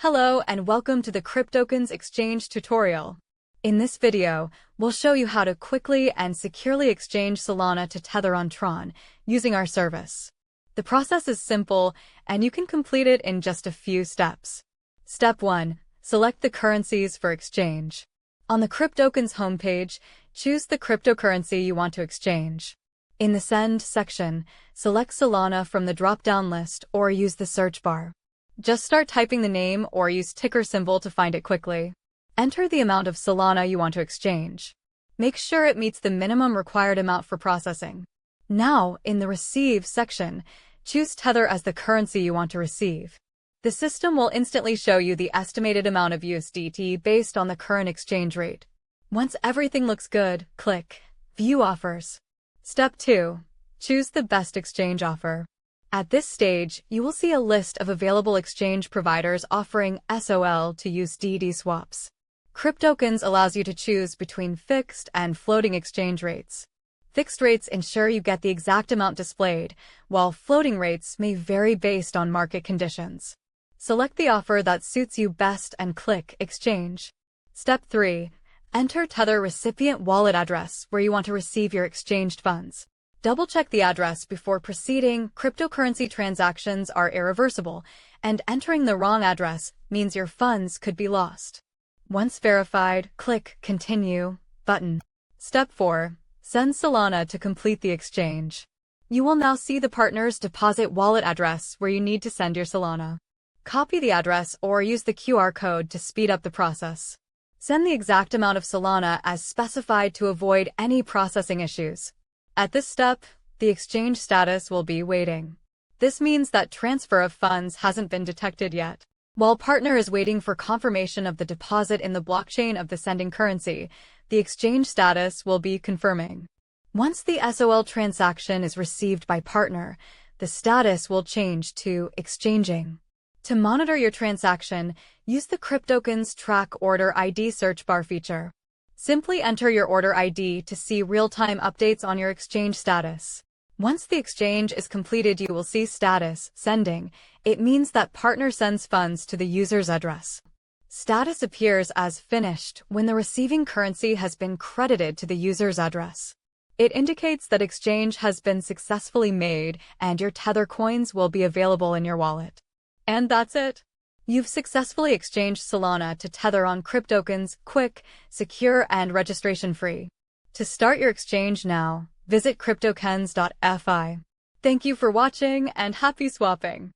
Hello and welcome to the Cryptokens exchange tutorial. In this video, we'll show you how to quickly and securely exchange Solana to Tether on Tron using our service. The process is simple and you can complete it in just a few steps. Step 1. Select the currencies for exchange. On the Cryptokens homepage, choose the cryptocurrency you want to exchange. In the Send section, select Solana from the drop-down list or use the search bar. Just start typing the name or use ticker symbol to find it quickly. Enter the amount of Solana you want to exchange. Make sure it meets the minimum required amount for processing. Now, in the Receive section, choose Tether as the currency you want to receive. The system will instantly show you the estimated amount of USDT based on the current exchange rate. Once everything looks good, click View Offers. Step 2. Choose the best exchange offer. At this stage, you will see a list of available exchange providers offering SOL to USDT swaps. Cryptokens allows you to choose between fixed and floating exchange rates. Fixed rates ensure you get the exact amount displayed, while floating rates may vary based on market conditions. Select the offer that suits you best and click Exchange. Step 3. Enter Tether recipient wallet address where you want to receive your exchanged funds. Double-check the address before proceeding. Cryptocurrency transactions are irreversible, and entering the wrong address means your funds could be lost. Once verified, click Continue button. Step 4. Send Solana to complete the exchange. You will now see the partner's deposit wallet address where you need to send your Solana. Copy the address or use the QR code to speed up the process. Send the exact amount of Solana as specified to avoid any processing issues. At this step, the exchange status will be waiting. This means that transfer of funds hasn't been detected yet. While partner is waiting for confirmation of the deposit in the blockchain of the sending currency, the exchange status will be confirming. Once the SOL transaction is received by partner, the status will change to exchanging. To monitor your transaction, use the Cryptokens Track Order ID search bar feature. Simply enter your order ID to see real-time updates on your exchange status. Once the exchange is completed, you will see status sending. It means that partner sends funds to the user's address. Status appears as finished when the receiving currency has been credited to the user's address. It indicates that exchange has been successfully made and your Tether coins will be available in your wallet. And that's it. You've successfully exchanged Solana to Tether on Cryptokens, quick, secure, and registration-free. To start your exchange now, visit Cryptokens.fi. Thank you for watching and happy swapping!